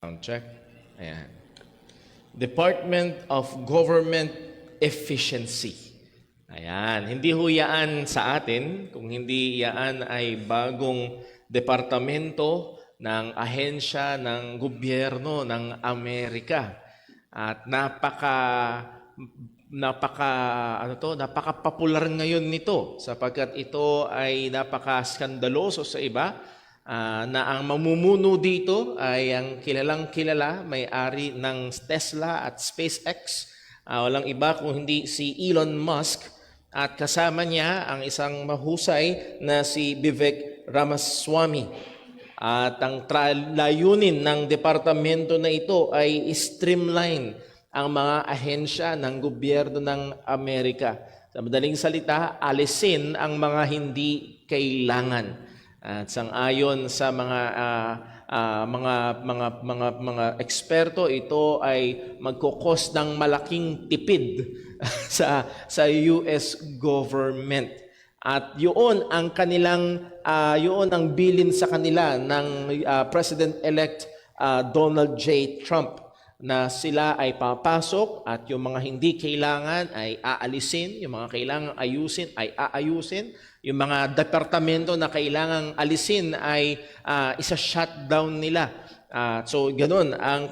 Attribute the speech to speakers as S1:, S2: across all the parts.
S1: Sound check. Ayan. Department of Government Efficiency. Ayan. Hindi ho yaan sa atin, kung hindi yaan ay bagong departamento ng ahensya ng gobyerno ng Amerika. At napaka-popular ngayon nito sapagkat ito ay napaka-skandaloso sa iba. Na ang mamumuno dito ay ang kilalang-kilala, may-ari ng Tesla at SpaceX. Walang iba kung hindi si Elon Musk at kasama niya ang isang mahusay na si Vivek Ramaswamy. At ang layunin ng departamento na ito ay streamline ang mga ahensya ng gobyerno ng Amerika. Sa madaling salita, alisin ang mga hindi kailangan. At sang-ayon sa mga eksperto, ito ay magkukos ng malaking tipid sa US government. At yun ang yun ang bilin sa kanila ng President-elect Donald J. Trump, na sila ay papasok at yung mga hindi kailangan ay aalisin, yung mga kailangang ayusin ay aayusin, yung mga departamento na kailangang alisin ay isa-shutdown nila. So ganun ang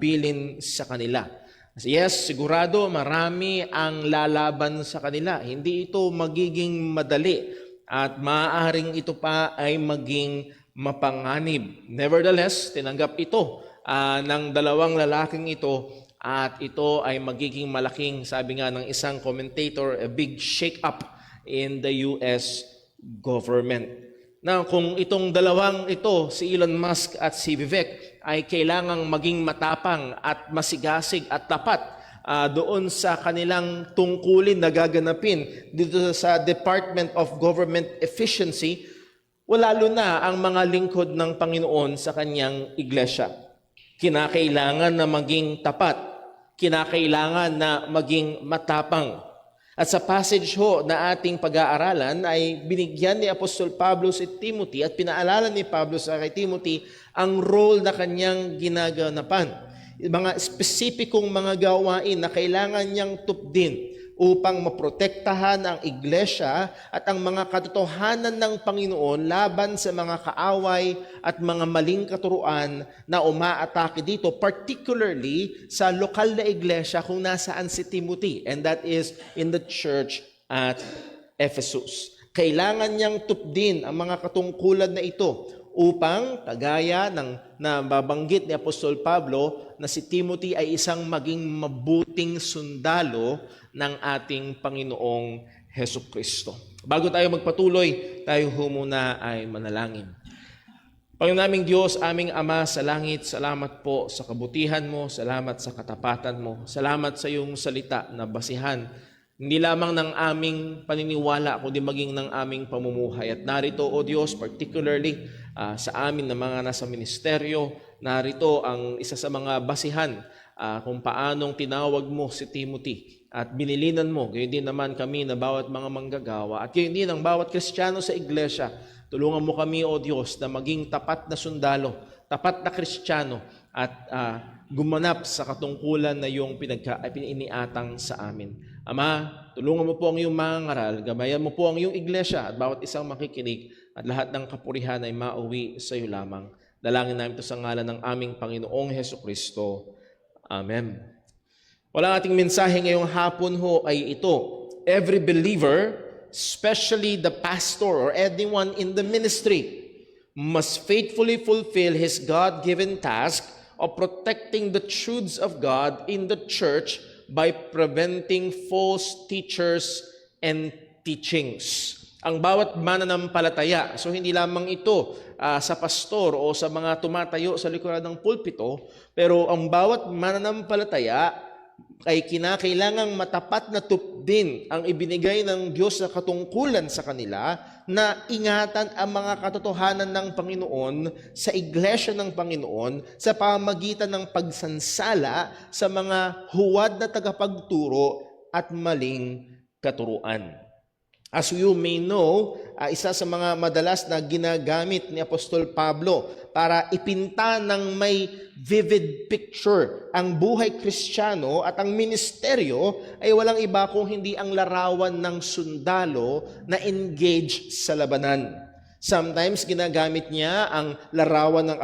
S1: bilin sa kanila. Yes, sigurado marami ang lalaban sa kanila. Hindi ito magiging madali at maaaring ito pa ay maging mapanganib. Nevertheless, tinanggap ito ng dalawang lalaking ito at ito ay magiging malaking, sabi nga ng isang commentator, a big shake-up in the US government. Now, kung itong dalawang ito, si Elon Musk at si Vivek, ay kailangang maging matapang at masigasig at tapat doon sa kanilang tungkulin na gaganapin dito sa Department of Government Efficiency, lalo na ang mga lingkod ng Panginoon sa kanyang iglesia. Kinakailangan na maging tapat, kinakailangan na maging matapang. At sa passage ho na ating pag-aaralan ay binigyan ni Apostol Pablo si Timothy at pinaalala ni Pablo sa kay Timothy ang role na kanyang ginaganapan. Mga spesipikong mga gawain na kailangan niyang tupdin upang maprotektahan ang iglesia at ang mga katotohanan ng Panginoon laban sa mga kaaway at mga maling katuruan na umaatake dito, particularly sa lokal na iglesia kung nasaan si Timothy, and that is in the church at Ephesus. Kailangan niyang tupdin ang mga katungkulan na ito upang, kagaya ng nababanggit ni Apostol Pablo, na si Timothy ay isang maging mabuting sundalo ng ating Panginoong Hesukristo. Bago tayo magpatuloy, tayo muna ay manalangin. Panginoon naming Diyos, aming Ama sa langit, salamat po sa kabutihan mo, salamat sa katapatan mo, salamat sa iyong salita na basihan hindi lamang ng aming paniniwala, kundi maging ng aming pamumuhay. At narito, O Diyos, particularly sa amin na mga nasa ministeryo, narito ang isa sa mga basihan kung paanong tinawag mo si Timothy at binilinan mo, gayon din naman kami na bawat mga manggagawa at gayon din ang bawat Kristiyano sa iglesia. Tulungan mo kami, O Diyos, na maging tapat na sundalo, tapat na Kristiyano at gumanap sa katungkulan na iyong iniatang sa amin. Ama, tulungan mo po ang iyong mga ngaral, gabayan mo po ang iyong iglesia at bawat isang makikinig at lahat ng kapurihan ay mauwi sa iyo lamang. Dalangin namin ito sa ngalan ng aming Panginoong Hesukristo. Amen. Walang ating mensahe ngayong hapon ho ay ito. Every believer, especially the pastor or anyone in the ministry, must faithfully fulfill his God-given task of protecting the truths of God in the church by preventing false teachers and teachings. Ang bawat mananampalataya, so hindi lamang ito sa pastor o sa mga tumatayo sa likuran ng pulpito, pero ang bawat mananampalataya ay kinakailangang matapat na tupdin ang ibinigay ng Diyos na katungkulan sa kanila na ingatan ang mga katotohanan ng Panginoon sa iglesia ng Panginoon sa pamamagitan ng pagsansala sa mga huwad na tagapagturo at maling katuruan. As you may know, isa sa mga madalas na ginagamit ni Apostol Pablo para ipinta ng may vivid picture ang buhay Kristiyano at ang ministeryo ay walang iba kung hindi ang larawan ng sundalo na engaged sa labanan. Sometimes ginagamit niya ang larawan ng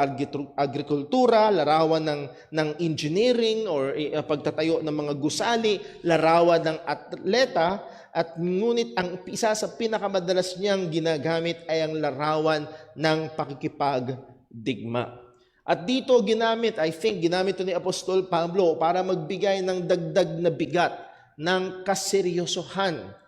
S1: agrikultura, larawan ng engineering or pagtatayo ng mga gusali, larawan ng atleta, at ngunit ang isa sa pinakamadalas niyang ginagamit ay ang larawan ng pakikipagdigma. At dito ginamit ito ni Apostol Pablo para magbigay ng dagdag na bigat ng kaseryosohan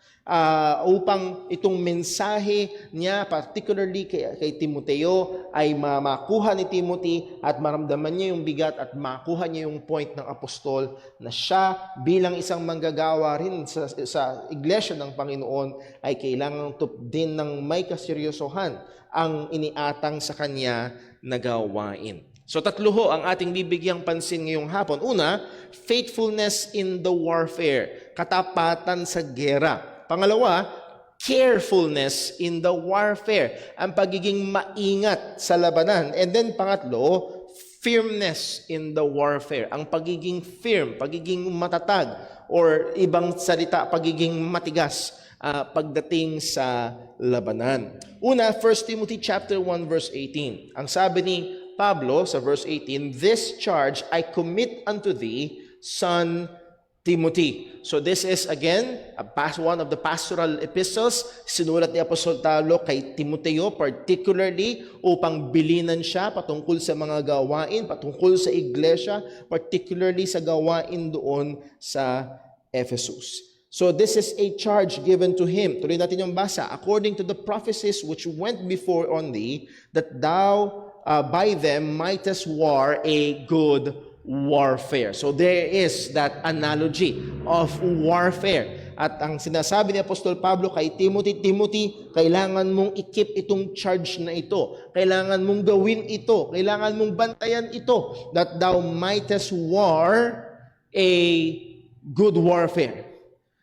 S1: upang itong mensahe niya, particularly kay Timoteo, ay makuha ni Timothy at maramdaman niya yung bigat at makuha niya yung point ng apostol na siya bilang isang manggagawa rin sa iglesia ng Panginoon ay kailangang din ng may kaseryosohan ang iniatang sa kanya na gawain. So tatlo ho ang ating bibigyang pansin ngayong hapon. Una, faithfulness in the warfare, katapatan sa gera. Pangalawa, carefulness in the warfare, ang pagiging maingat sa labanan. And then pangatlo, firmness in the warfare, ang pagiging firm, pagiging matatag, or ibang salita, pagiging matigas pagdating sa labanan. Una, 1 Timothy chapter 1 verse 18. Ang sabi ni Pablo sa verse 18, "This charge I commit unto thee, son Timothy." So this is again one of the pastoral epistles sinulat ni Apostol Pablo kay Timoteo, particularly upang bilinan siya patungkol sa mga gawain, patungkol sa iglesia, particularly sa gawain doon sa Ephesus. So this is a charge given to him. Tuloy natin yung basa. "According to the prophecies which went before on thee, that thou by them mightest war a good warfare." So there is that analogy of warfare. At ang sinasabi ni Apostol Pablo kay Timothy, kailangan mong i-keep itong charge na ito. Kailangan mong gawin ito. Kailangan mong bantayan ito. That thou mightest war a good warfare.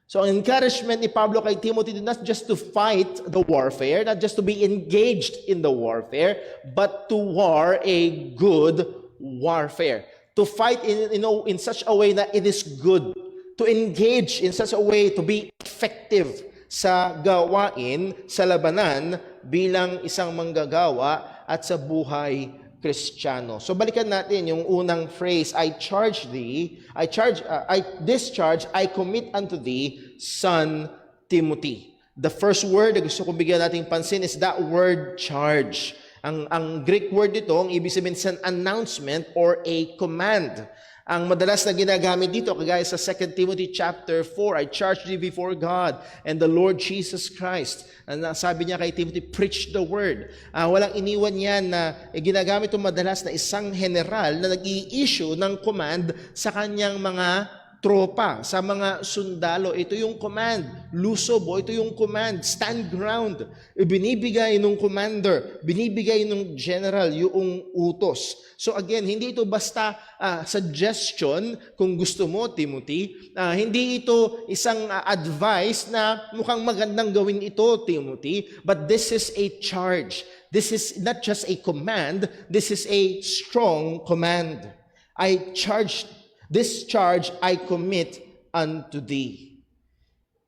S1: So ang encouragement ni Pablo kay Timothy not just to fight the warfare, not just to be engaged in the warfare, but to war a good warfare. To fight in such a way that it is good. To engage in such a way to be effective sa gawain, sa labanan bilang isang manggagawa at sa buhay Kristiyano. So balikan natin yung unang phrase, this charge I commit unto thee, son Timothy. The first word na gusto kong bigyan nating pansin is that word charge. Ang Greek word dito, ang ibig sabihin is an announcement or a command. Ang madalas na ginagamit dito, kagaya sa 2 Timothy chapter 4, "I charge thee before God and the Lord Jesus Christ." Sabi niya kay Timothy, preach the word. Walang iniwan yan na ginagamit ito madalas na isang general na nag-i-issue ng command sa kanyang mga tropa, sa mga sundalo. Ito yung command, lusob, ito yung command, stand ground. Binibigay ng commander, binibigay ng general yung utos. So again, hindi ito basta suggestion kung gusto mo, Timothy. Hindi ito isang advice na mukhang magandang gawin ito, Timothy. But this is a charge. This is not just a command, this is a strong command. This charge I commit unto thee.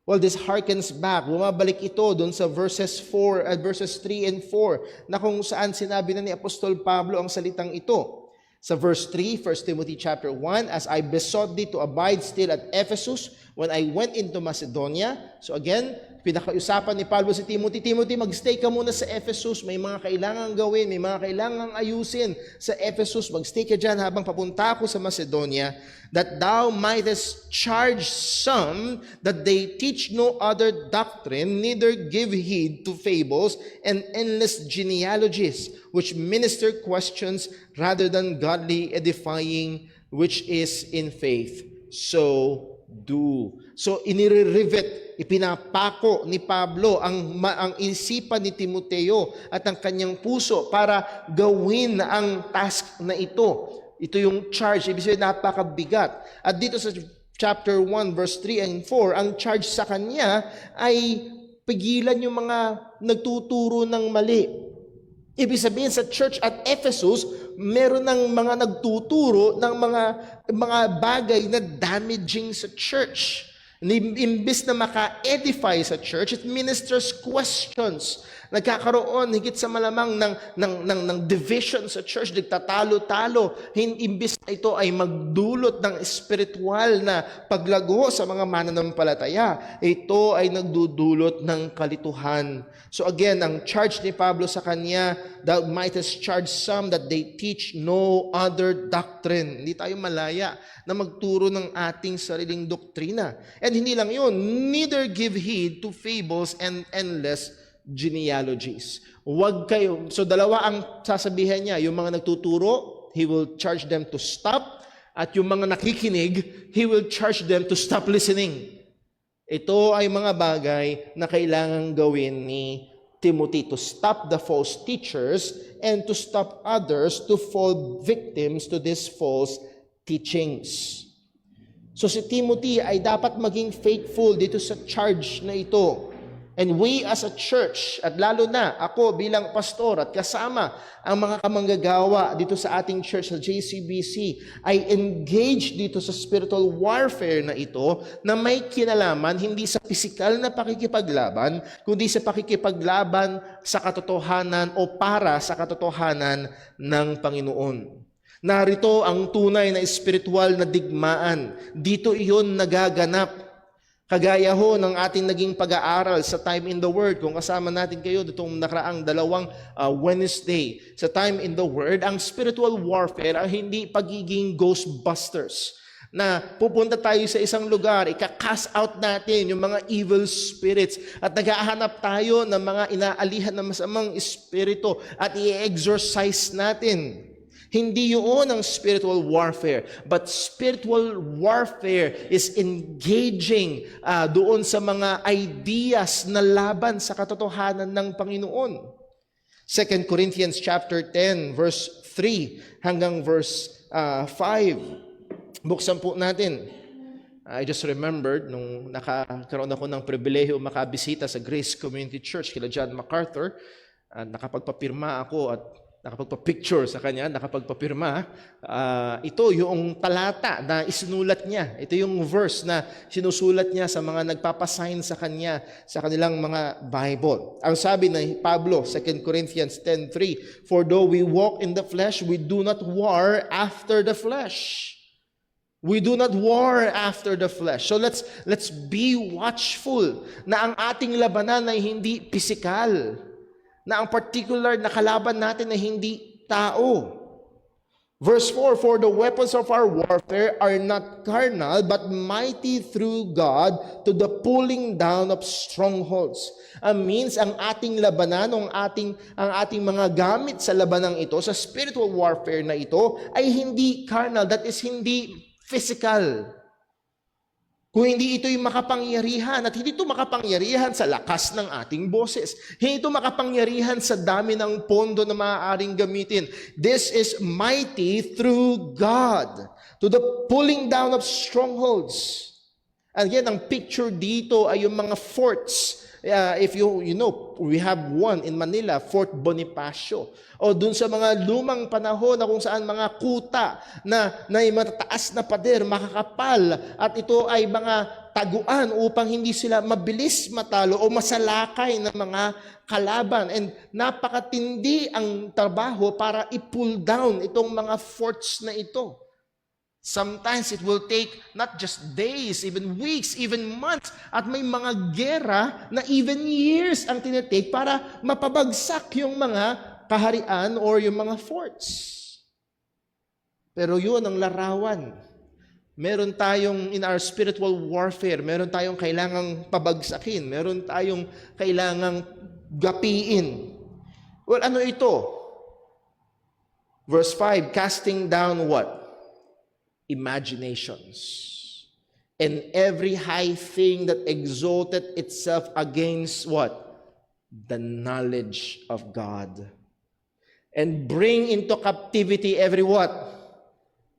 S1: Well, this harkens back. Bumabalik ito dun sa verses 3 and 4 na kung saan sinabi na ni Apostol Pablo ang salitang ito. Sa verse 3, 1 Timothy chapter 1, "As I besought thee to abide still at Ephesus when I went into Macedonia." So again, pinakausapan ni Pablo si Timothy, magstay ka muna sa Ephesus. May mga kailangang gawin, may mga kailangang ayusin sa Ephesus. Magstay ka dyan habang papunta ako sa Macedonia. "That thou mightest charge some that they teach no other doctrine, neither give heed to fables and endless genealogies, which minister questions rather than godly edifying, which is in faith. So do." So inire-rivet, ipinapako ni Pablo ang isipan ni Timoteo at ang kanyang puso para gawin ang task na ito. Ito yung charge, ibig sabihin napakabigat. At dito sa chapter 1 verse 3 and 4, ang charge sa kanya ay
S2: pigilan yung mga nagtuturo ng mali. Ibig sabihin sa church at Ephesus, meron ng mga nagtuturo ng mga bagay na damaging sa church. Imbis na maka-edify sa church, it ministers questions. Nagkakaroon higit sa malamang ng division sa church, nagtatalo-talo. Imbis na ito ay magdulot ng espiritual na paglago sa mga mananampalataya, ito ay nagdudulot ng kalituhan. So again, ang charge ni Pablo sa kanya, thou mightest charge some that they teach no other doctrine. Hindi tayo malaya na magturo ng ating sariling doktrina. And hindi lang yun, neither give heed to fables and endless genealogies. Huwag kayo, so dalawa ang sasabihin niya, yung mga nagtuturo, he will charge them to stop, at yung mga nakikinig, he will charge them to stop listening. Ito ay mga bagay na kailangang gawin ni Timothy, to stop the false teachers and to stop others to fall victims to these false teachings. So si Timothy ay dapat maging faithful dito sa charge na ito. And we as a church, at lalo na ako bilang pastor at kasama ang mga kamanggagawa dito sa ating church sa JCBC, ay engaged dito sa spiritual warfare na ito na may kinalaman hindi sa pisikal na pakikipaglaban, kundi sa pakikipaglaban sa katotohanan o para sa katotohanan ng Panginoon. Narito ang tunay na espiritual na digmaan. Dito iyon nagaganap. Kagaya ho ng ating naging pag-aaral sa Time in the Word, kung kasama natin kayo ditong nakaraang dalawang Wednesday. Sa Time in the Word, ang spiritual warfare ay hindi pagiging ghostbusters. Na pupunta tayo sa isang lugar, ika-cast out natin yung mga evil spirits at naghahanap tayo ng mga inaalihan ng masamang espiritu at i-exorcise natin. Hindi yun ang spiritual warfare. But spiritual warfare is engaging doon sa mga ideas na laban sa katotohanan ng Panginoon. 2 Corinthians chapter 10, verse 3 hanggang verse 5. Buksan po natin. I just remembered nung nakakaroon ako ng pribilehiyo makabisita sa Grace Community Church kila John MacArthur. Nakapagpapirma ako at nakapagpa-picture sa kanya, nakapagpapirma. Ito yung talata na isinulat niya. Ito yung verse na sinusulat niya sa mga nagpapasign sa kanya sa kanilang mga Bible. Ang sabi ni Pablo, 2 Corinthians 10:3, "For though we walk in the flesh, we do not war after the flesh." We do not war after the flesh. So let's be watchful na ang ating labanan ay hindi pisikal. Na ang particular na kalaban natin na hindi tao. Verse 4, "For the weapons of our warfare are not carnal, but mighty through God to the pulling down of strongholds." Means ang ating labanan, ang ating mga gamit sa labanang ito, sa spiritual warfare na ito, ay hindi carnal, that is hindi physical. Kung hindi ito'y makapangyarihan, at hindi ito makapangyarihan sa lakas ng ating boses. Hindi ito makapangyarihan sa dami ng pondo na maaaring gamitin. This is mighty through God to the pulling down of strongholds. Again, ang picture dito ay yung mga forts. If you know, we have one in Manila, Fort Bonifacio. O dun sa mga lumang panahon na kung saan mga kuta na matataas na pader, makakapal, at ito ay mga taguan upang hindi sila mabilis matalo o masalakay ng mga kalaban. And napakatindi ang trabaho para i-pull down itong mga forts na ito. Sometimes it will take not just days, even weeks, even months, at may mga gera na even years ang tinitake para mapabagsak yung mga kaharian or yung mga forts. Pero yun ang larawan. Meron tayong, in our spiritual warfare, meron tayong kailangang pabagsakin, meron tayong kailangang gapiin. Well, ano ito? Verse 5, "Casting down" what? Imaginations, and every high thing that exalted itself against what? The knowledge of God. And bring into captivity every what?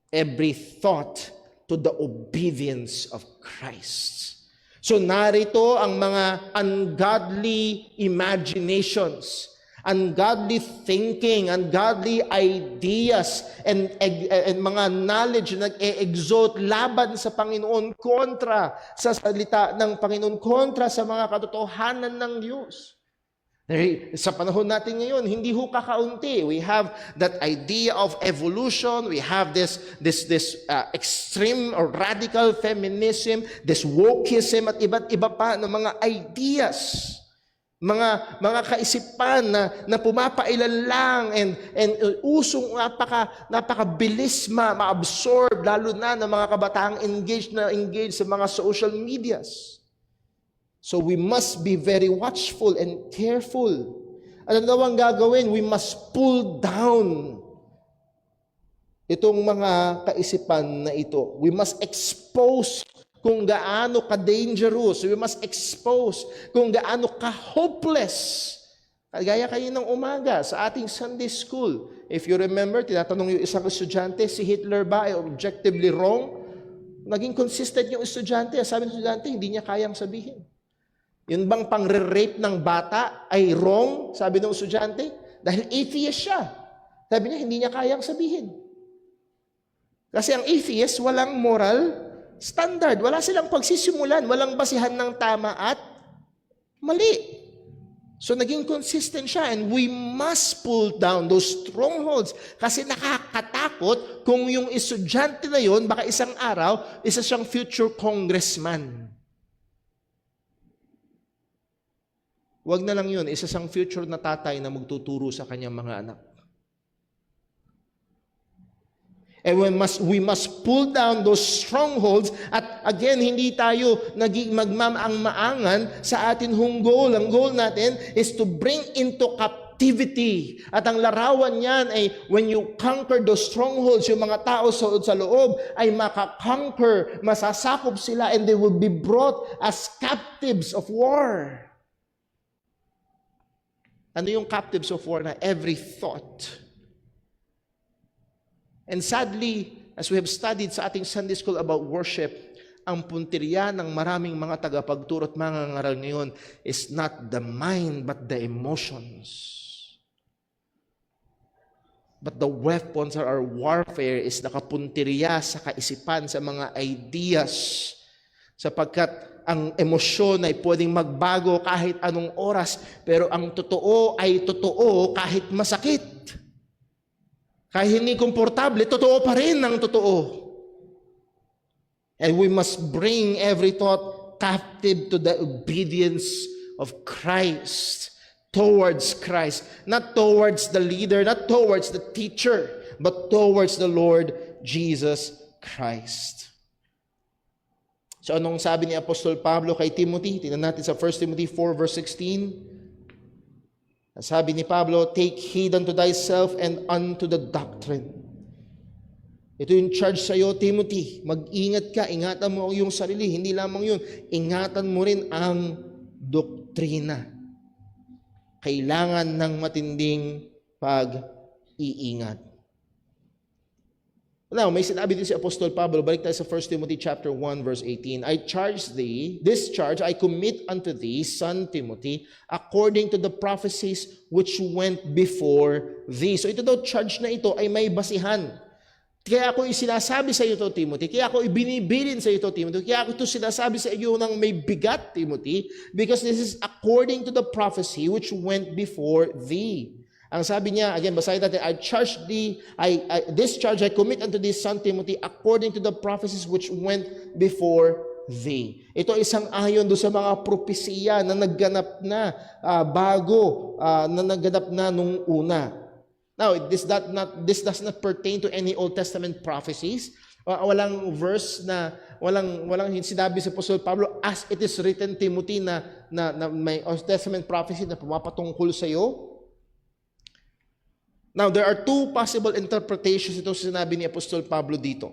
S2: Every thought to the obedience of Christ. So narito ang mga ungodly imaginations, ungodly thinking, ungodly ideas, and mga knowledge na nag-e-exalt laban sa Panginoon, kontra sa salita ng Panginoon, kontra sa mga katotohanan ng Diyos. Sa panahon natin ngayon, hindi ho kakaunti. We have that idea of evolution. We have this extreme or radical feminism, this wokeism, at iba't iba pa ng mga ideas, mga kaisipan na pumapailan lang and usong napakabilis ma-absorb, lalo na ng mga kabataang engaged sa mga social medias. So we must be very watchful and careful. Ano daw ang gagawin? We must pull down itong mga kaisipan na ito. We must expose kung gaano ka-dangerous. We must expose kung gaano ka-hopeless. Kagaya kaninang umaga sa ating Sunday school. If you remember, tinatanong yung isang estudyante, si Hitler ba ay objectively wrong? Naging consistent yung estudyante. Sabi ng estudyante, hindi niya kayang sabihin. Yun bang pangre-rape ng bata ay wrong, sabi ng estudyante? Dahil atheist siya. Sabi niya, hindi niya kayang sabihin. Kasi ang atheist, walang moral standard. Wala silang pagsisimulan. Walang basihan ng tama at mali. So naging consistent siya, and we must pull down those strongholds. Kasi nakakatakot kung yung estudyante na yun, baka isang araw, isa siyang future congressman. Wag na lang yun, isa siyang future na tatay na magtuturo sa kanyang mga anak. And we must pull down those strongholds. At again, hindi tayo naging magmamaang-maangan sa atin hong goal. Ang goal natin is to bring into captivity. At ang larawan niyan ay when you conquer those strongholds, yung mga tao sa loob ay makakonquer, masasakop sila, and they will be brought as captives of war. Ano yung captives of war na? Every thought. And sadly, as we have studied sa ating Sunday school about worship, ang puntirya ng maraming mga tagapagturo at mga ngaral ngayon is not the mind but the emotions. But the weapons of our warfare is nakapuntirya sa kaisipan, sa mga ideas, sapagkat ang emosyon ay pwedeng magbago kahit anong oras, pero ang totoo ay totoo kahit masakit. Kahit hindi komportable, totoo pa rin ang totoo. And we must bring every thought captive to the obedience of Christ, towards Christ, not towards the leader, not towards the teacher, but towards the Lord Jesus Christ. So anong sabi ni Apostol Pablo kay Timothy? Tingnan natin sa 1 Timothy 4 verse 16. Sabi ni Pablo, take heed unto thyself and unto the doctrine. Ito yung charge sa iyo, Timothy. Mag-ingat ka, ingatan mo ang iyong sarili. Hindi lamang yun, ingatan mo rin ang doktrina. Kailangan ng matinding pag-iingat. Now, may sinabi din si Apostol Pablo, balik tayo sa 1 Timothy chapter 1, verse 18. I charge thee, this charge I commit unto thee, son Timothy, according to the prophecies which went before thee. So ito daw, charge na ito ay may basihan. Kaya ako sinasabi sa iyo to, Timothy. Kaya ako ibinibilin sa iyo to, Timothy. Kaya ako ito sinasabi sa iyo ng may bigat, Timothy, because this is according to the prophecy which went before thee. Ang sabi niya, again, basahin natin, I charge thee, this charge I commit unto thee, son Timothy, according to the prophecies which went before thee. Ito isang ayon do sa mga propesiya na nagganap na na nagganap na nung una. Now, this does not pertain to any Old Testament prophecies. Walang verse na, walang sinabi si Apostol Pablo, as it is written, Timothy, na may Old Testament prophecy na pumapatungkol sa iyo. Now, there are two possible interpretations ito sa sinabi ni Apostol Pablo dito.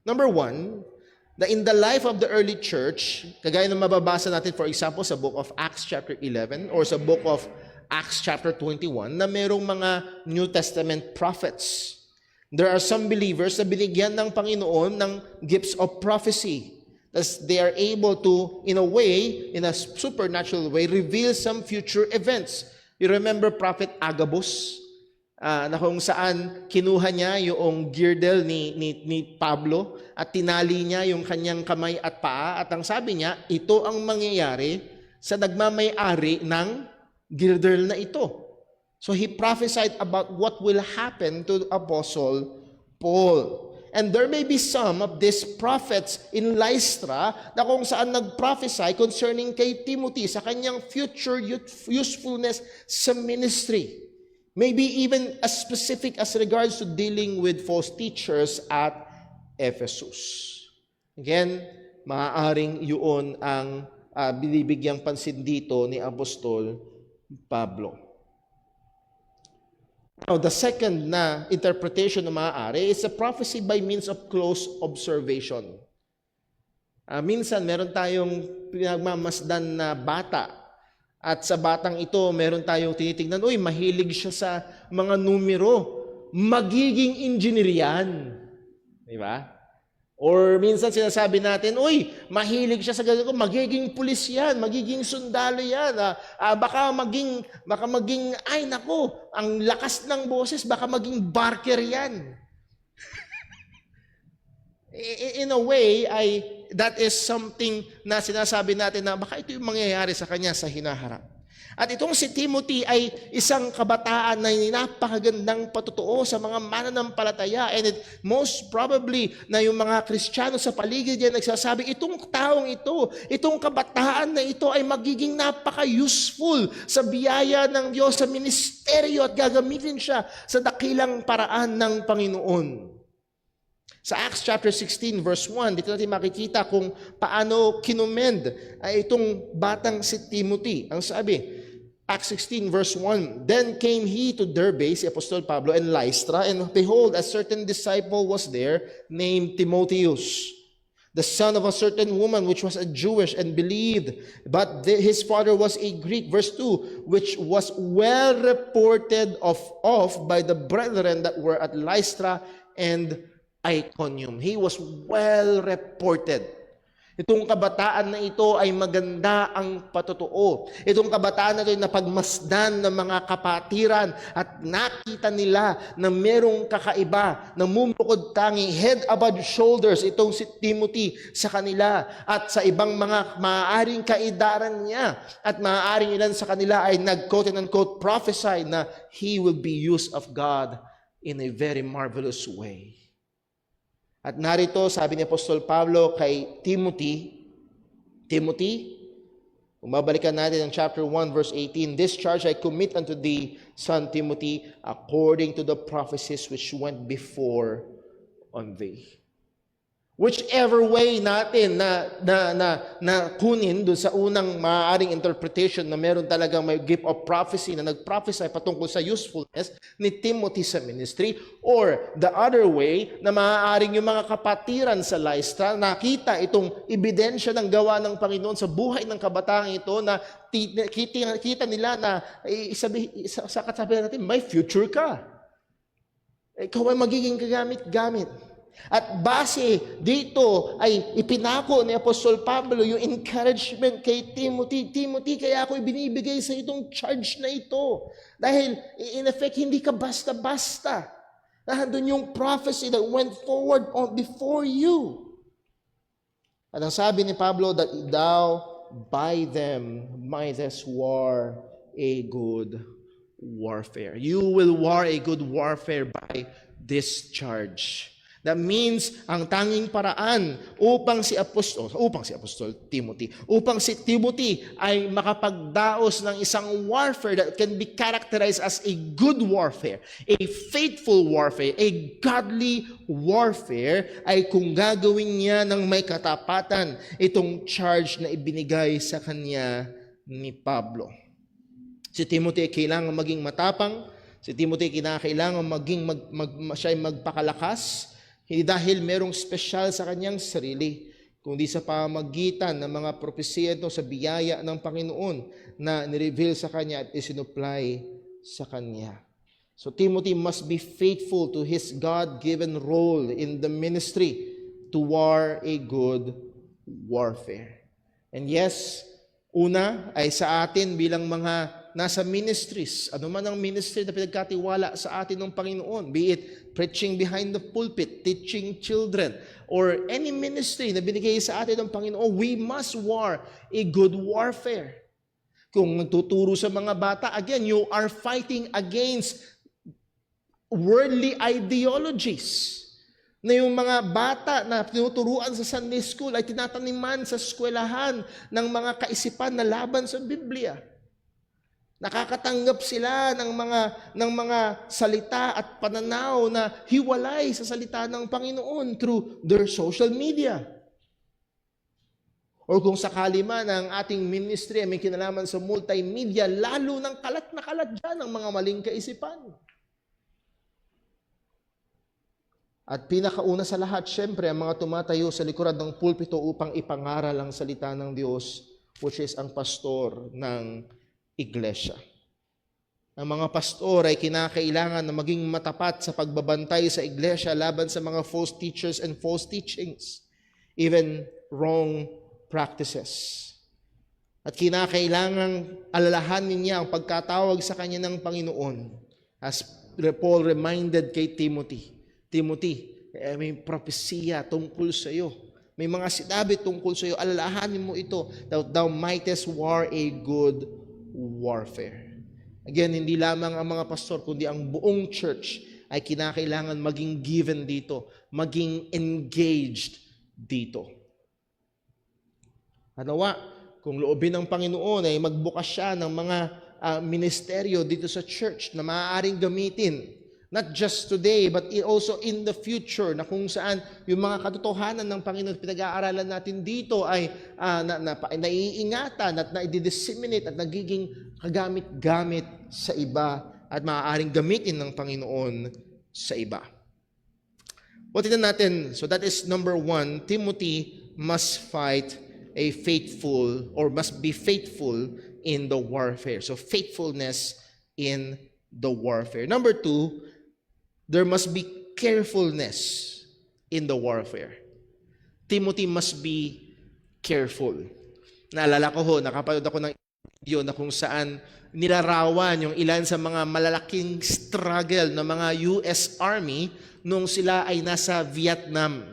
S2: Number one, that in the life of the early church, kagaya ng mababasa natin, for example, sa book of Acts chapter 11 or sa book of Acts chapter 21, na merong mga New Testament prophets. There are some believers na binigyan ng Panginoon ng gifts of prophecy. Thus, they are able to, in a way, in a supernatural way, reveal some future events. You remember Prophet Agabus? Na kung saan kinuha niya yung girdle ni Pablo at tinali niya yung kanyang kamay at paa. At ang sabi niya, ito ang mangyayari sa nagmamay-ari ng girdle na ito. So he prophesied about what will happen to Apostle Paul. And there may be some of these prophets in Lystra na kung saan nag-prophesy concerning kay Timothy sa kanyang future usefulness sa ministry. Maybe even as specific as regards to dealing with false teachers at Ephesus. Again, maaaring yun ang binibigyang pansin dito ni Apostol Pablo. Now, the second na interpretation na maaari is a prophecy by means of close observation. Minsan, meron tayong pinagmamasdan na bata. At sa batang ito, meron tayong tinitingnan, uy, mahilig siya sa mga numero. Magiging engineer yan. Di ba? Or minsan sinasabi natin, uy, mahilig siya sa ganito, magiging pulis yan, magiging sundalo yan. Baka maging, ay nako, ang lakas ng boses, baka maging barker yan. In a way, that is something na sinasabi natin na baka ito yung mangyayari sa kanya sa hinaharap. At itong si Timothy ay isang kabataan na napakagandang patutuo sa mga mananampalataya, and most probably na yung mga Kristiyano sa paligid niya nagsasabi, itong taong ito, itong kabataan na ito ay magiging napaka-useful sa biyaya ng Diyos sa ministeryo at gagamitin siya sa dakilang paraan ng Panginoon. Sa Acts chapter 16 verse 1, dito natin makikita kung paano kinumend itong batang si Timothy. Ang sabi, Acts 16 verse 1, Then came he to Derbe, si Apostol Pablo, and Lystra, and behold, a certain disciple was there, named Timotheus, the son of a certain woman which was a Jewish, and believed, but his father was a Greek. Verse 2, which was well reported of by the brethren that were at Lystra and Iconium. He was well reported. Itong kabataan na ito ay maganda ang patutuo. Itong kabataan na ito ay napagmasdan ng mga kapatiran at nakita nila na merong kakaiba, na mumukod tangi, head above shoulders, itong si Timothy sa kanila at sa ibang mga maaaring kaidaran niya. At maaaring ilan sa kanila ay nag-quote and unquote prophesy na he will be used of God in a very marvelous way. At narito, sabi ni Apostol Pablo kay Timothy, kung babalikan natin ang chapter 1, verse 18, This charge I commit unto thee, son Timothy, according to the prophecies which went before on thee. Whichever way natin na kunin doon sa unang maaaring interpretation na meron talagang may gift of prophecy na nag-prophesy patungkol sa usefulness ni Timothy sa ministry, or the other way na maaaring yung mga kapatiran sa Lystra nakita itong ebidensya ng gawa ng Panginoon sa buhay ng kabataang ito na kita nila na sa kasabihan natin, may future ka. Ikaw ay magiging kagamit-gamit. At base dito ay ipinako ni Apostol Pablo yung encouragement kay Timothy. Timothy, kaya ako ibinibigay sa itong charge na ito. Dahil in effect, hindi ka basta-basta. Nandun yung prophecy that went forward before you. At ang sabi ni Pablo, that thou by them mightest war a good warfare. You will war a good warfare by this charge. That means, ang tanging paraan upang si Timothy ay makapagdaos ng isang warfare that can be characterized as a good warfare, a faithful warfare, a godly warfare, ay kung gagawin niya ng may katapatan itong charge na ibinigay sa kanya ni Pablo. Si Timothy ay kailangan maging matapang, si Timothy ay kailangan siya ay magpakalakas, hindi dahil merong special sa kanyang sarili, kundi sa pamagitan ng mga propesiya ito sa biyaya ng Panginoon na nireveal sa kanya at isinupply sa kanya. So Timothy must be faithful to his God-given role in the ministry to war a good warfare. And yes, una ay sa atin bilang mga nasa ministries, ano man ang ministry na pinagkatiwala sa atin ng Panginoon, be it preaching behind the pulpit, teaching children, or any ministry na binigay sa atin ng Panginoon, we must war a good warfare. Kung nagtuturo sa mga bata, again, you are fighting against worldly ideologies. Na yung mga bata na tinuturuan sa Sunday School ay tinataniman sa eskwelahan ng mga kaisipan na laban sa Biblia. Nakakatanggap sila ng mga salita at pananaw na hiwalay sa salita ng Panginoon through their social media. O kung sakali man ang ating ministry ay may kinalaman sa multimedia, lalo ng kalat na kalat dyan ang mga maling kaisipan. At pinakauna sa lahat, syempre, ang mga tumatayo sa likuran ng pulpito upang ipangaral ang salita ng Diyos, which is ang pastor ng iglesia. Ang mga pastor ay kinakailangan na maging matapat sa pagbabantay sa iglesia laban sa mga false teachers and false teachings, even wrong practices. At kinakailangang alalahanin niya ang pagkatawag sa kanya ng Panginoon. As Paul reminded kay Timothy, may propesya tungkol sa iyo. May mga sinabi tungkol sa iyo. Alalahanin mo ito, that thou mightest war a good warfare. Again, hindi lamang ang mga pastor, kundi ang buong church ay kinakailangan maging given dito, maging engaged dito. Hanawa, kung loobin ng Panginoon ay magbukas siya ng mga ministeryo dito sa church na maaaring gamitin, not just today, but also in the future, na kung saan yung mga katotohanan ng Panginoon pinag-aaralan natin dito ay naiingatan at na-disseminate at nagiging kagamit-gamit sa iba at maaaring gamitin ng Panginoon sa iba. O tignan natin, so that is number 1, Timothy must fight a faithful or must be faithful in the warfare. So faithfulness in the warfare. Number 2, there must be carefulness in the warfare. Timothy must be careful. Naalala ko nakapanood ako ng video na kung saan nilarawan yung ilan sa mga malalaking struggle ng mga US Army nung sila ay nasa Vietnam.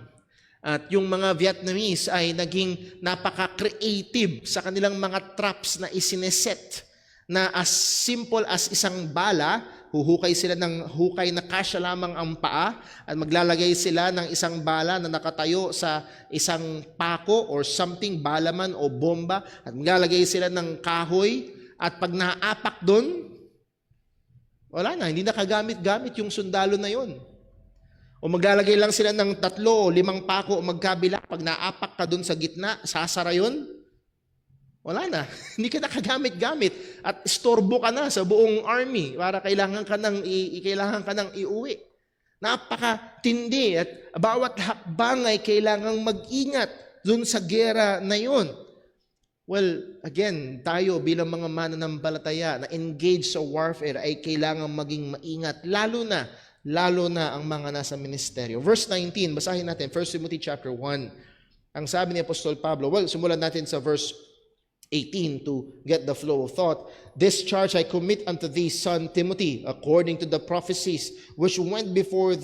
S2: At yung mga Vietnamese ay naging napaka-creative sa kanilang mga traps na isineset na as simple as isang bala, huhukay sila ng hukay na kasya lamang ang paa at maglalagay sila ng isang bala na nakatayo sa isang pako or something, bala man o bomba, at maglalagay sila ng kahoy at pag naapak doon, wala na, hindi nakagamit-gamit yung sundalo na yon. O maglalagay lang sila ng 3 o 5 pako o magkabila, pag naapak ka doon sa gitna, sasara yun. Wala na. Hindi ka nakagamit-gamit at istorbo ka na sa buong army para kailangan ka nang iuwi. Napakatindi at bawat hakbang ay kailangang mag-ingat dun sa gera na yon. Well, again, tayo bilang mga mananampalataya na engaged sa warfare ay kailangang maging maingat, lalo na ang mga nasa ministeryo. Verse 19, basahin natin, 1 Timothy chapter 1. Ang sabi ni Apostol Pablo, simulan natin sa verse 18 to get the flow of thought. This charge I commit unto thee, son Timothy, according to the prophecies which went before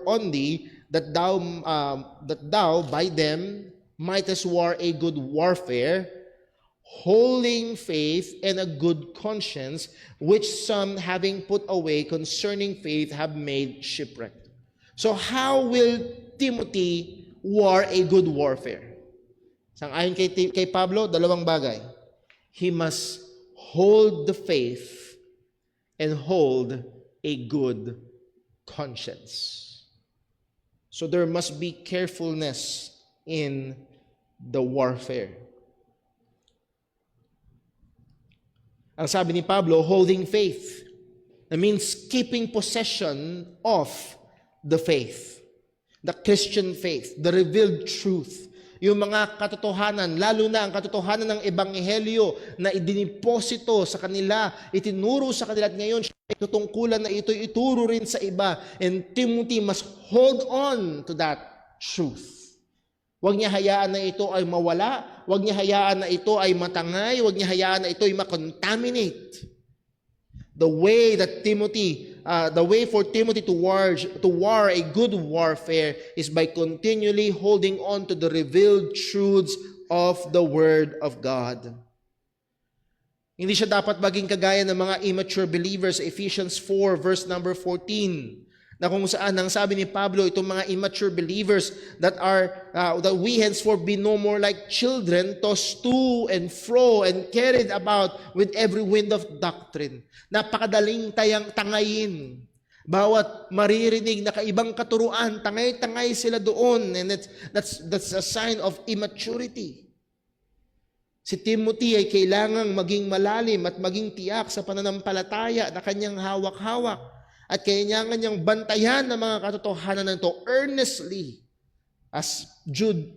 S2: on thee, that thou by them mightest war a good warfare, holding faith and a good conscience, which some having put away concerning faith have made shipwreck. So how will Timothy war a good warfare? Sang-ayon kay Pablo, 2 bagay. He must hold the faith and hold a good conscience. So there must be carefulness in the warfare. Ang sabi ni Pablo, holding faith. That means keeping possession of the faith. The Christian faith, the revealed truth. Yung mga katotohanan, lalo na ang katotohanan ng Ebanghelyo na idiniposito sa kanila, itinuro sa kanila, at ngayon tutungkulan na ito ituro rin sa iba. And Timothy must hold on to that truth. Huwag niya hayaan na ito ay mawala. Huwag niya hayaan na ito ay matangay. Huwag niya hayaan na ito ay makontaminate. The way for Timothy to war a good warfare is by continually holding on to the revealed truths of the Word of God. Hindi siya dapat maging kagaya ng mga immature believers. Ephesians 4 verse number 14. Na kung saan ang sabi ni Pablo, itong mga immature believers that we henceforth be no more like children, tossed to and fro and carried about with every wind of doctrine. Napakadaling tangayin. Bawat maririnig na kaibang katuruan, tangay-tangay sila doon, and that's a sign of immaturity. Si Timothy ay kailangang maging malalim at maging tiyak sa pananampalataya na kanyang hawak-hawak. At kailangan niyang bantayan ng mga katotohanan na ito earnestly, as Jude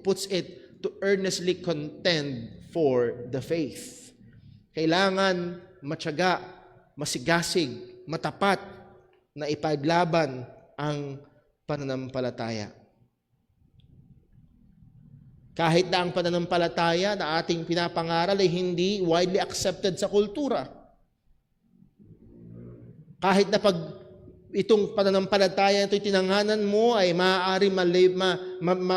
S2: puts it, to earnestly contend for the faith. Kailangan matyaga, masigasig, matapat na ipaglaban ang pananampalataya. Kahit na ang pananampalataya na ating pinapangaral ay hindi widely accepted sa kultura. Kahit na pag itong pananampalataya ito'y tinanganan mo, ay maaari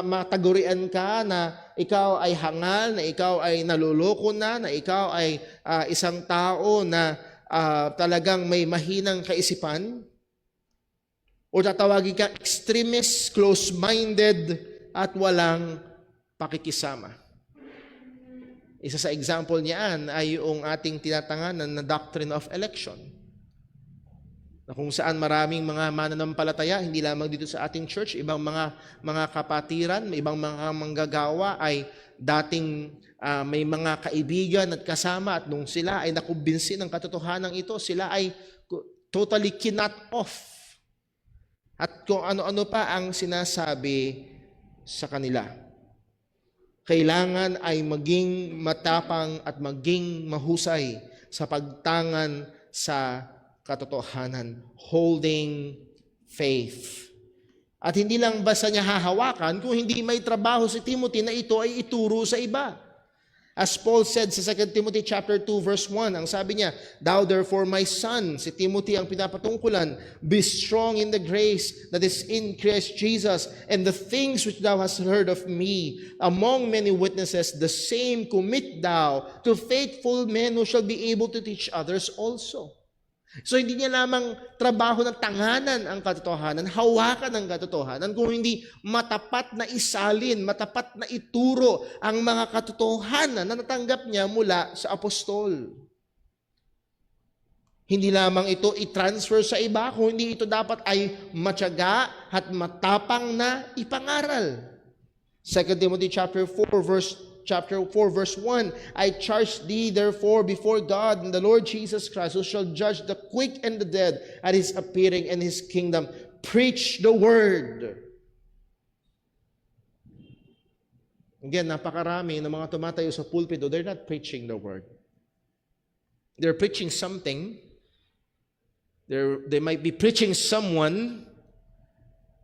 S2: matagurian ka na ikaw ay hangal, na ikaw ay naluloko na ikaw ay isang tao na talagang may mahinang kaisipan, o tatawagin ka extremist, close-minded, at walang pakikisama. Isa sa example niyan ay yung ating tinatanganan na doctrine of election, na kung saan maraming mga mananampalataya, hindi lamang dito sa ating church, ibang mga kapatiran, ibang mga manggagawa ay dating may mga kaibigan at kasama, at nung sila ay nakumbinsi ng katotohanan ito, sila ay totally kinut off. At kung ano-ano pa ang sinasabi sa kanila. Kailangan ay maging matapang at maging mahusay sa pagtangan sa katotohanan, holding faith. At hindi lang basta niya hahawakan, kung hindi may trabaho si Timothy na ito ay ituro sa iba. As Paul said sa 2 Timothy chapter 2 verse 1, ang sabi niya, "Thou therefore, my son," si Timothy ang pinapatungkulan, "be strong in the grace that is in Christ Jesus, and the things which thou hast heard of me among many witnesses, the same commit thou to faithful men who shall be able to teach others also." So hindi niya lamang trabaho ng tanganan ang katotohanan, hawakan ang katotohanan, kung hindi matapat na isalin, matapat na ituro ang mga katotohanan na natanggap niya mula sa apostol. Hindi lamang ito i-transfer sa iba, kung hindi ito dapat ay matyaga at matapang na ipangaral. 2 Timothy chapter 4 verse 1, "I charge thee therefore before God and the Lord Jesus Christ, who shall judge the quick and the dead at his appearing in his kingdom. Preach the word." Again, napakarami ng mga tumatayo sa pulpito, they're not preaching the word. They're preaching something. They might be preaching someone,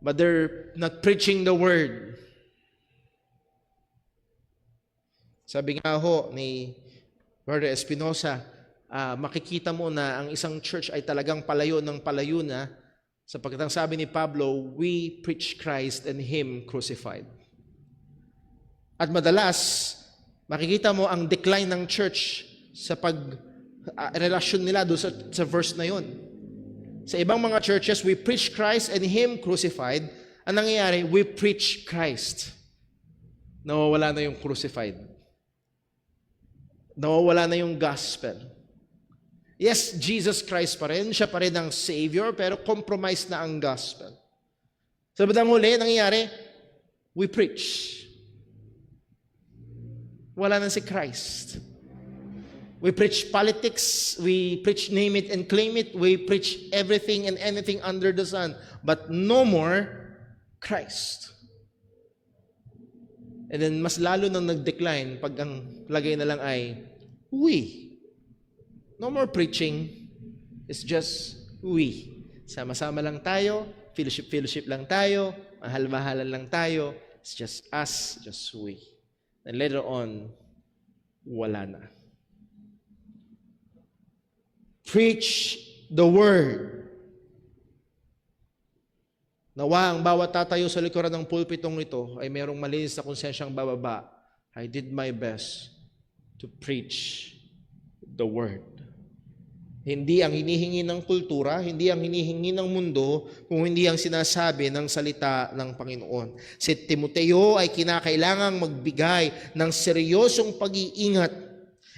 S2: but they're not preaching the word. Sabi nga ho ni Brother Espinosa, makikita mo na ang isang church ay talagang palayo ng palayo na, sapagkat ang sabi ni Pablo, "We preach Christ and Him crucified." At madalas, makikita mo ang decline ng church sa pag-relasyon nila doon sa verse na yon. Sa ibang mga churches, we preach Christ and Him crucified. Ang nangyayari, we preach Christ. Nawawala na yung crucified. Nawawala na yung gospel. Yes, Jesus Christ pa rin, siya pa rin ang Savior, pero compromise na ang gospel. Sa bandang huli, nangyayari, we preach. Wala na si Christ. We preach politics, we preach name it and claim it, we preach everything and anything under the sun, but no more Christ. And then mas lalo nang nag-decline pag ang lagay na lang ay we. No more preaching. It's just we. Sama-sama lang tayo, fellowship lang tayo, mahal-mahalan lang tayo,
S1: It's just us, just we. And later on, wala na.
S2: Preach the word. Nawa ang bawat tatayo sa likuran ng pulpitong ito ay mayroong malinis na konsensyang bababa. I did my best to preach the word. Hindi ang hinihingi ng kultura, hindi ang hinihingi ng mundo, kung hindi ang sinasabi ng salita ng Panginoon. Si Timoteo ay kinakailangang magbigay ng seryosong pag-iingat.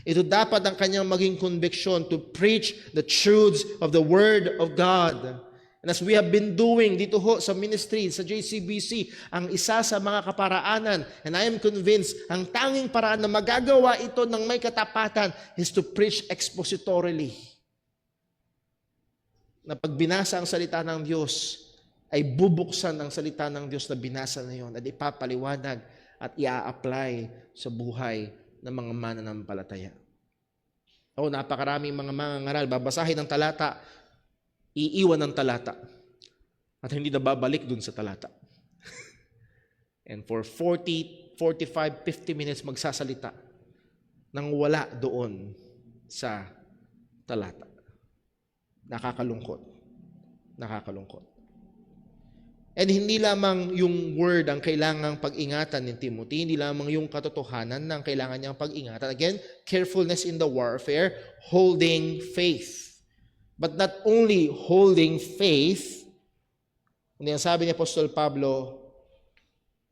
S2: Ito dapat ang kanyang maging conviction to preach the truths of the Word of God. And as we have been doing dito ho sa ministry, sa JCBC, ang isa sa mga kaparaanan, and I am convinced, ang tanging paraan na magagawa ito ng may katapatan is to preach expositorily. Na pag binasa ang salita ng Diyos, ay bubuksan ang salita ng Diyos na binasa na yon at ipapaliwanag at ia-apply sa buhay ng mga mananampalataya. Napakaraming mga mangangaral, babasahin ng talata, iiwan ng talata, at hindi na babalik dun sa talata. And for 40, 45, 50 minutes magsasalita nang wala doon sa talata. Nakakalungkot. Nakakalungkot. And hindi lamang yung word ang kailangang pag-ingatan ni Timothy, hindi lamang yung katotohanan na ang kailangan niyang pag-ingatan. Again, carefulness in the warfare, holding faith. But not only holding faith, kundi ang sabi ni Apostol Pablo,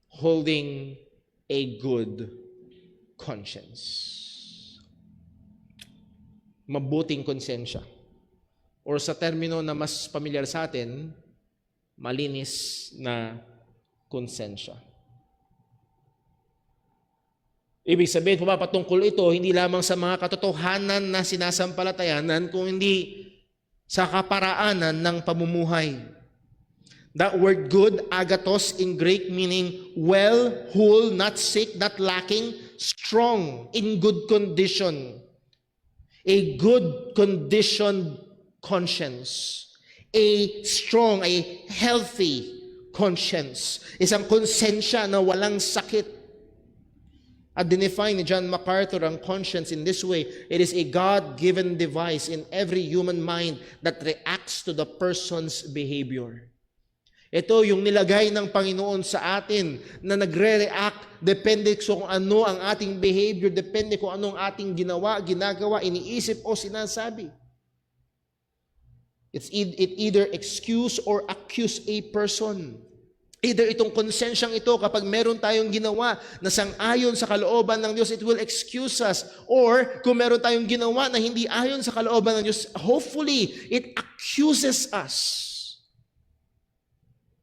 S2: holding a good conscience. Mabuting konsensya. Or sa termino na mas pamilyar sa atin, malinis na konsensya. Ibig sabihin, pumapatungkol ito hindi lamang sa mga katotohanan na sinasampalatayanan, kung hindi sa kaparaanan ng pamumuhay. That word good, agathos in Greek, meaning well, whole, not sick, not lacking, strong, in good condition. A good conditioned conscience. A strong, a healthy conscience. Isang konsensya na walang sakit. At dinefine ni John MacArthur ang conscience in this way: it is a God-given device in every human mind that reacts to the person's behavior. Ito yung nilagay ng Panginoon sa atin na nagre-react depende kung ano ang ating behavior, depende kung anong ating ginagawa, iniisip o sinasabi. It either excuse or accuse a person. Either itong konsensyang ito, kapag meron tayong ginawa na sang-ayon sa kalooban ng Diyos, it will excuse us. Or kung meron tayong ginawa na hindi ayon sa kalooban ng Diyos, hopefully, it accuses us.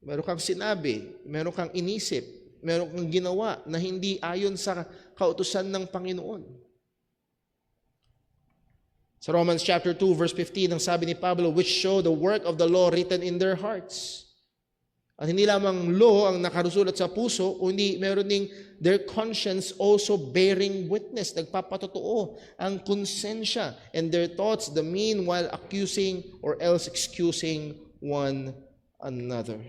S2: Meron kang sinabi, meron kang inisip, meron kang ginawa na hindi ayon sa kautusan ng Panginoon. Sa Romans chapter 2, verse 15, ang sabi ni Pablo, which show the work of the law written in their hearts. At hindi lamang law ang nakarusulat sa puso, kundi meron ding their conscience also bearing witness. Nagpapatotoo ang konsensya, and their thoughts the meanwhile accusing or else excusing one another.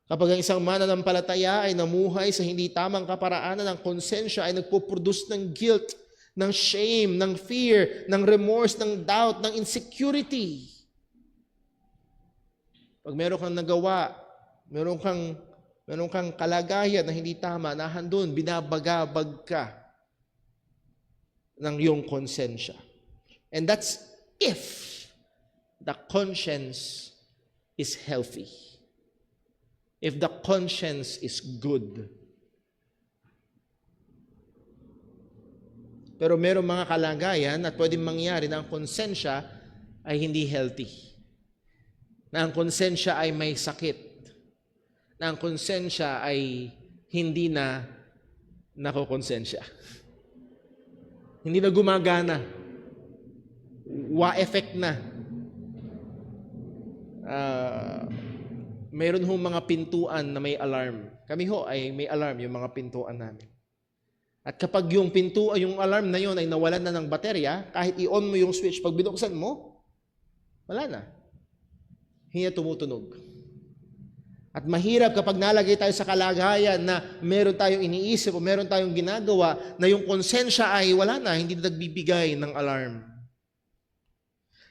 S2: Kapag ang isang mananampalataya ay namuhay sa hindi tamang kaparaanan, ang konsensya ay nagpo-produce ng guilt, ng shame, ng fear, ng remorse, ng doubt, ng insecurity. Pag meron kang nagawa, meron kang kalagayan na hindi tama, nahandun, binabagabag ka ng iyong konsensya. And that's if the conscience is healthy. If the conscience is good. Pero meron mga kalagayan at pwedeng mangyari na ang konsensya ay hindi healthy. Na ang konsensya ay may sakit. Na ang konsensya ay hindi na nakokonsensya. Hindi na gumagana. Wa-effect na. Mayroon hong mga pintuan na may alarm. Kami ho ay may alarm yung mga pintuan namin. At kapag yung pintuan, yung alarm na yun ay nawalan na ng baterya, kahit i-on mo yung switch, pag binuksan mo, wala na. Hindi na tumutunog. At mahirap kapag nalagay tayo sa kalagayan na meron tayong iniisip o meron tayong ginagawa na yung konsensya ay wala na, hindi na nagbibigay ng alarm.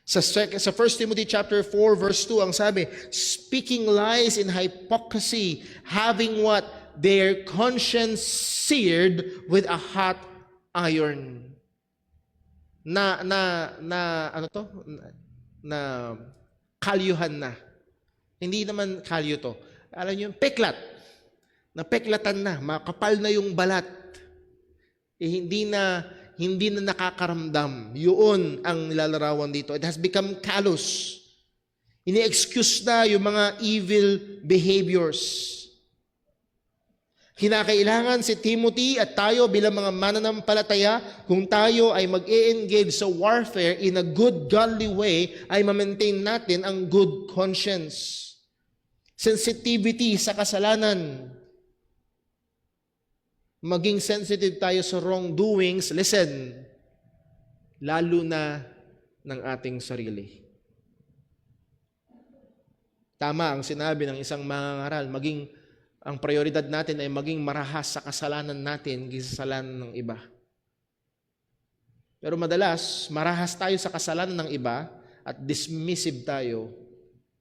S2: Sa 1 Timothy chapter 4 verse 2 ang sabi, speaking lies in hypocrisy, having what? Their conscience seared with a hot iron. Na kalyuhan na. Hindi naman kalyo to. Alam niyo, peklat. Napeklatan na, makapal na yung balat. Hindi na nakakaramdam. Yun ang nilalarawan dito. It has become callous. Ini-excuse na yung mga evil behaviors. Kinakailangan si Timothy at tayo bilang mga mananampalataya, kung tayo ay mag-e-engage sa warfare in a good, godly way, ay ma-maintain natin ang good conscience. Sensitivity sa kasalanan. Maging sensitive tayo sa wrongdoings, listen, lalo na ng ating sarili. Tama ang sinabi ng isang mangangaral, ang prioridad natin ay maging marahas sa kasalanan natin kaysa sa kasalanan ng iba. Pero madalas, marahas tayo sa kasalanan ng iba at dismissive tayo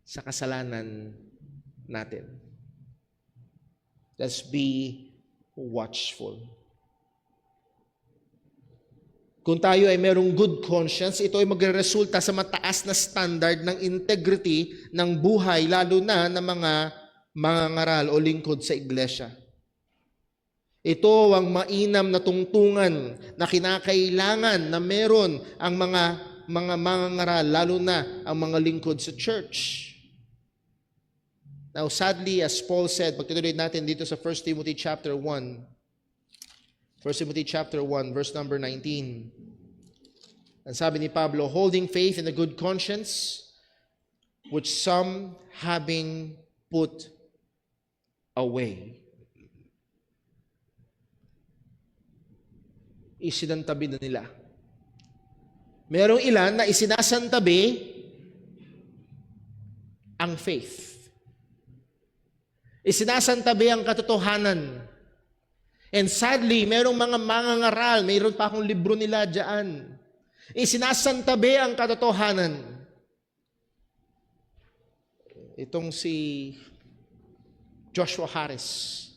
S2: sa kasalanan natin. Let's be watchful. Kung tayo ay merong good conscience, ito ay magre-resulta sa mataas na standard ng integrity ng buhay, lalo na ng mga mangangaral o lingkod sa iglesia. Ito ang mainam na tungtungan na kinakailangan na meron ang mga mangangaral, lalo na ang mga lingkod sa church. Now, sadly, as Paul said, pagtutuloy natin dito sa 1 Timothy chapter 1. 1 Timothy chapter 1, verse number 19. Ang sabi ni Pablo, holding faith in a good conscience, which some having put away. Isinantabi na nila. Merong ilan na isinasantabi ang faith. Isinasantabi ang katotohanan. And sadly, merong mga mangangaral, mayroon pa akong libro nila dyan. Isinasantabi ang katotohanan. Itong si Joshua Harris,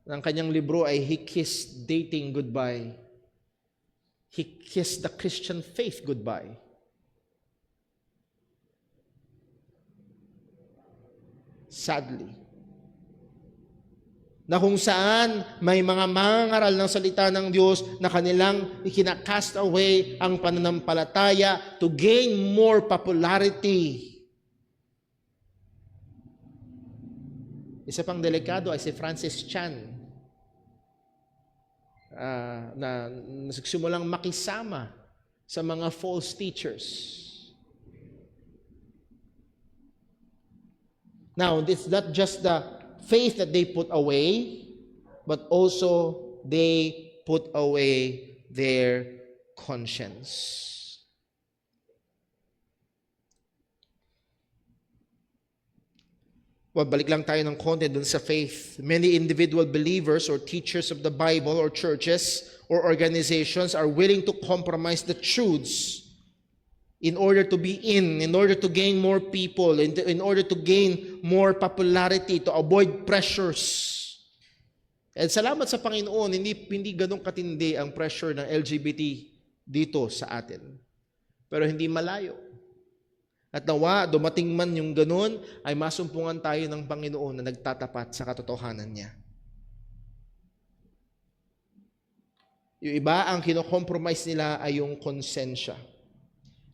S2: ang kanyang libro ay He Kissed Dating Goodbye. He kissed the Christian faith goodbye. Sadly, na kung saan may mga mangangaral ng salita ng Diyos na kanilang ikinakast away ang pananampalataya to gain more popularity. Isa pang delikado ay si Francis Chan na nagsimulang makisama sa mga false teachers. Now, it's not just the faith that they put away, but also they put away their conscience. Well, balik lang tayo ng konti dun sa faith. Many individual believers or teachers of the Bible or churches or organizations are willing to compromise the truths in order to be in order to gain more people, in order to gain more popularity, to avoid pressures. And salamat sa Panginoon, hindi ganun katindi ang pressure ng LGBT dito sa atin. Pero hindi malayo. At nawa, dumating man yung ganun, ay masumpungan tayo ng Panginoon na nagtatapat sa katotohanan niya. Yung iba, ang kino-compromise nila ay yung konsensya.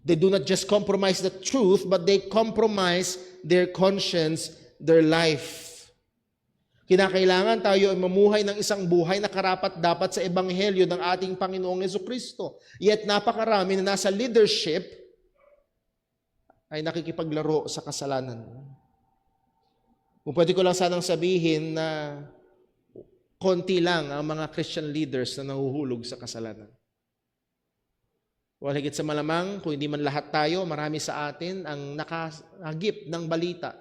S2: They do not just compromise the truth, but they compromise their conscience, their life. Kinakailangan tayo ay mamuhay ng isang buhay na karapat-dapat sa ebanghelyo ng ating Panginoong Jesucristo. Yet napakarami na nasa leadership ay nakikipaglaro sa kasalanan. Kung pwede ko lang sanang sabihin na konti lang ang mga Christian leaders na nahuhulog sa kasalanan. Well, higit sa malamang, kung hindi man lahat tayo, marami sa atin ang nakahagip ng balita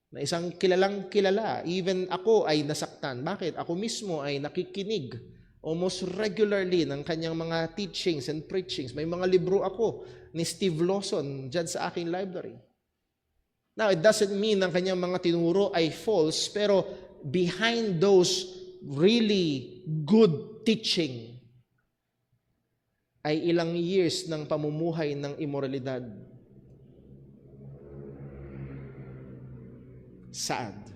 S2: Na isang kilalang kilala, even ako ay nasaktan. Bakit? Ako mismo ay nakikinig almost regularly ng kanyang mga teachings and preachings. May mga libro ako ni Steve Lawson dyan sa aking library. Now, it doesn't mean ang kanyang mga tinuro ay false, pero behind those really good teaching ay ilang years ng pamumuhay ng immoralidad. Sad.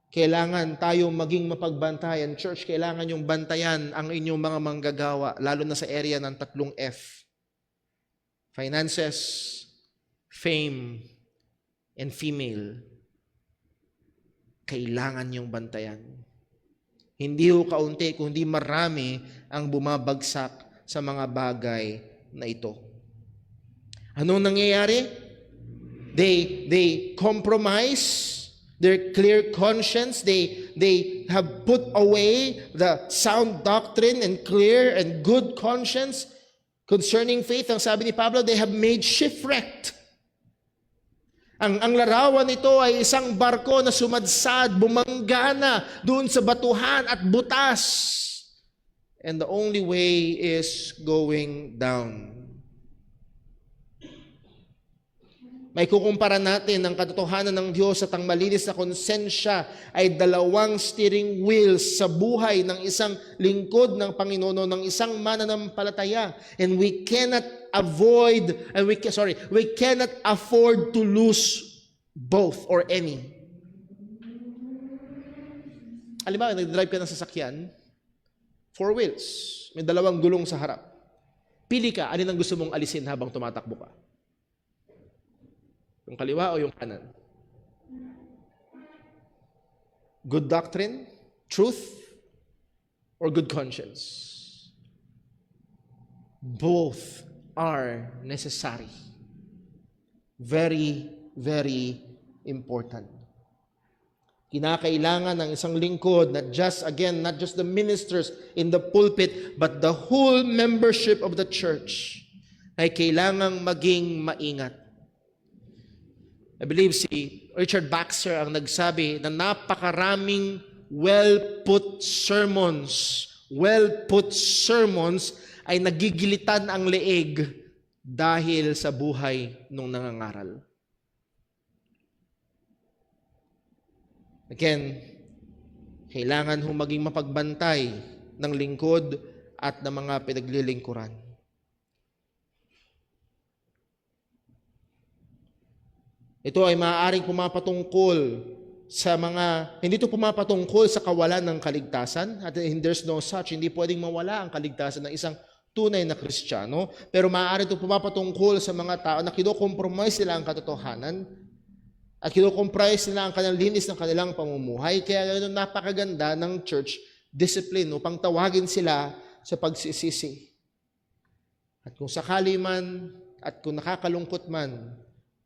S2: Kailangan tayo maging mapagbantayan. Church, kailangan yung bantayan ang inyong mga manggagawa, lalo na sa area ng 3 F. Finances, fame, and female. Kailangan yung bantayan. Hindi ho kaunti, kundi marami ang bumabagsak sa mga bagay na ito. Anong nangyayari? They compromise their clear conscience. They have put away the sound doctrine and clear and good conscience concerning faith. Ang sabi ni Pablo, they have made shipwrecked. Ang larawan nito ay isang barko na sumadsad, bumanggana doon sa batuhan at butas. And the only way is going down. May kukumpara natin ang katotohanan ng Diyos at ang malinis na konsensya ay 2 steering wheels sa buhay ng isang lingkod ng Panginoon, ng isang mananampalataya. And we cannot we cannot afford to lose both or any. Halimbawa, nag-drive ka ng sasakyan, 4 wheels, may 2 gulong sa harap. Pili ka, alin ang gusto mong alisin habang tumatakbo ka? Yung kaliwa o yung kanan? Good doctrine, truth, or good conscience? Both are necessary. Very, very important. Kinakailangan ng isang lingkod, not just the ministers in the pulpit, but the whole membership of the church ay kailangang maging maingat. I believe si Richard Baxter ang nagsabi na napakaraming well-put sermons ay nagigilitan ang leeg dahil sa buhay nung nangangaral. Again, kailangan maging mapagbantay ng lingkod at ng mga pinaglilingkuran. Ito ay maaaring pumapatungkol sa hindi ito pumapatungkol sa kawalan ng kaligtasan, at there's no such, hindi pwedeng mawala ang kaligtasan ng isang tunay na Kristiyano, pero maaari ito pumapatungkol sa mga tao na kino-compromise nila ang katotohanan at kino-compromise nila ang kanilang linis ng kanilang pamumuhay. Kaya yun, napakaganda ng church discipline upang tawagin sila sa pagsisisi. At kung sakali man at kung nakakalungkot man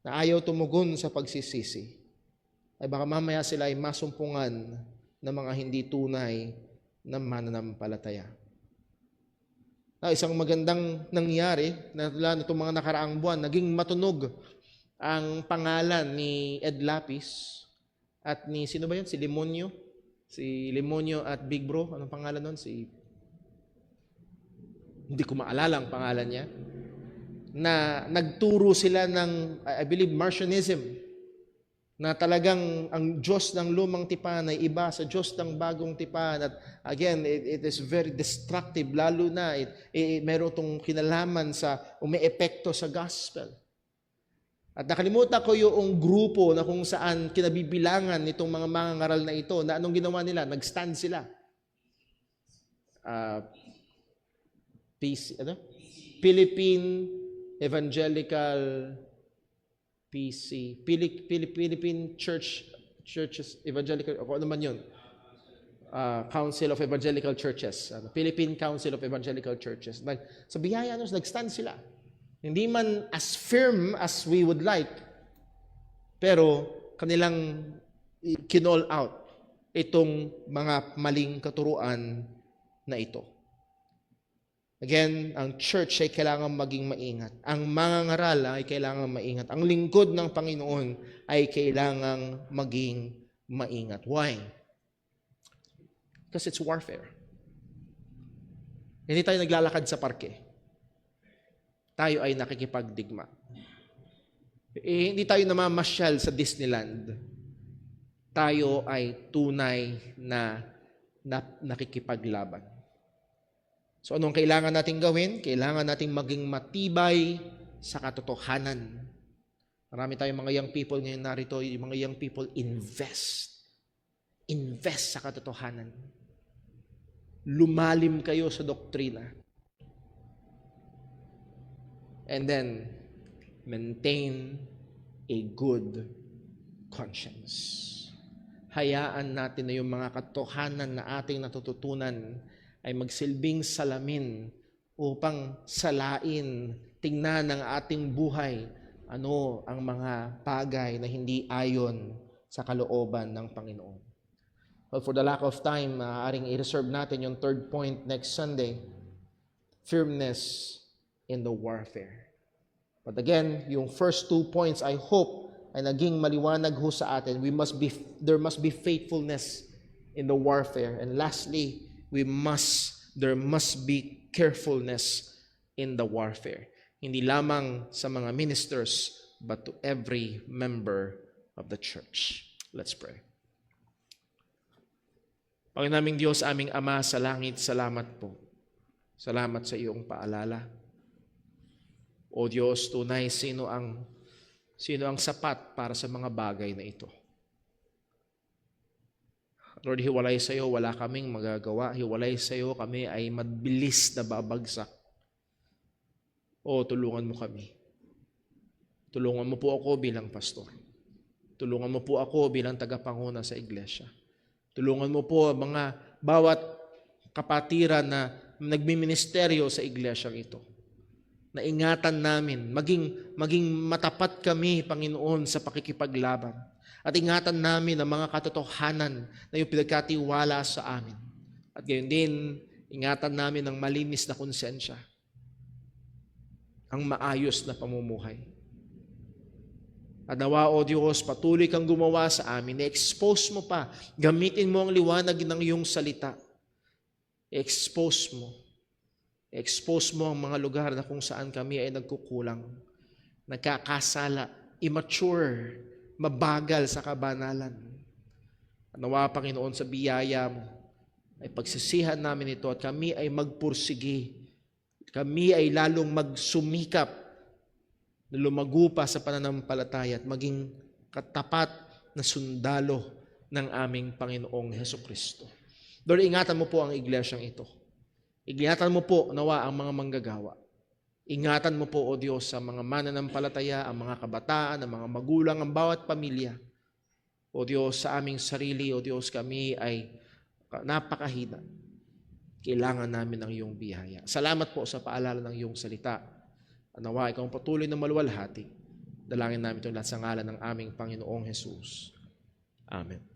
S2: na ayaw tumugon sa pagsisisi, ay baka mamaya sila ay masumpungan ng mga hindi tunay na mananampalataya. Isang magandang nangyari na itong mga nakaraang buwan, naging matunog ang pangalan ni Ed Lapis at ni, sino ba yun? Si Limonyo? Si Limonyo at Big Bro, anong pangalan nun? Hindi ko maalala ang pangalan niya. Na nagturo sila ng, I believe, Marcionism, na talagang ang Diyos ng lumang tipan ay iba sa Diyos ng bagong tipan. At again, it is very destructive, lalo na meron itong kinalaman sa umeepekto sa gospel. At nakalimutan ko yung grupo na kung saan kinabibilangan nitong mga mangangaral na ito, na anong ginawa nila? Nag-stand sila. Philippine Evangelical Philippine Churches Evangelical, o ano man yun? Council of Evangelical Churches. Philippine Council of Evangelical Churches. Sa biyaya, nag-stand sila. Hindi man as firm as we would like, pero kanilang kinall out itong mga maling katuruan na ito. Again, ang church ay kailangan maging maingat. Ang mangangaral ay kailangan maingat. Ang lingkod ng Panginoon ay kailangan maging maingat. Why? Because it's warfare. Hindi tayo naglalakad sa parke. Tayo ay nakikipagdigma. Hindi tayo namamasyal sa Disneyland. Tayo ay tunay na nakikipaglaban. So anong kailangan nating gawin? Kailangan nating maging matibay sa katotohanan. Marami tayong mga young people ngayon narito. Yung mga young people, invest. Invest sa katotohanan. Lumalim kayo sa doktrina. And then, maintain a good conscience. Hayaan natin na yung mga katotohanan na ating natututunan ay magsilbing salamin upang salain, tingnan ng ating buhay ano ang mga bagay na hindi ayon sa kalooban ng Panginoon. Well, for the lack of time, aring i-reserve natin yung third point next Sunday, firmness in the warfare. But again, yung first 2 points, I hope, ay naging maliwanag ho sa atin. There must be faithfulness in the warfare. And lastly, there must be carefulness in the warfare. Hindi lamang sa mga ministers, but to every member of the church. Let's pray. Panginoon naming Diyos, aming Ama sa langit, salamat po. Salamat sa iyong paalala. O Diyos, tunay, sino ang sapat para sa mga bagay na ito? Lord, hiwalay sa iyo, wala kaming magagawa. Hiwalay sa iyo, kami ay mabilis na babagsak. O, tulungan mo kami. Tulungan mo po ako bilang pastor. Tulungan mo po ako bilang tagapanguna sa iglesia. Tulungan mo po mga bawat kapatiran na nagmiministeryo sa iglesyang ito. Na ingatan namin, maging matapat kami, Panginoon, sa pakikipaglaban. At ingatan namin ang mga katotohanan na yung pinagkatiwala sa amin. At gayon din, ingatan namin ang malinis na konsensya, ang maayos na pamumuhay. At nawa, O Diyos, patuloy kang gumawa sa amin, i-expose mo pa, gamitin mo ang liwanag ng iyong salita. I-expose mo ang mga lugar na kung saan kami ay nagkukulang, nagkakasala, immature, mabagal sa kabanalan. At nawa, Panginoon, sa biyaya mo, ay pagsisihan namin ito at kami ay magpursigi. Kami ay lalong magsumikap na lumago pa sa pananampalataya at maging katapat na sundalo ng aming Panginoong Hesukristo. Lord, ingatan mo po ang iglesyang ito. Ingatan mo po, nawa, ang mga manggagawa. Ingatan mo po, O Diyos, sa mga mananampalataya, ang mga kabataan, ang mga magulang, ang bawat pamilya. O Diyos, sa aming sarili, O Diyos, kami ay napakahina. Kailangan namin ang iyong biyaya. Salamat po sa paalala ng iyong salita. Nawa, ikaw ang patuloy na maluwalhati. Dalangin namin ito lahat sa ngalan ng aming Panginoong Jesus. Amen.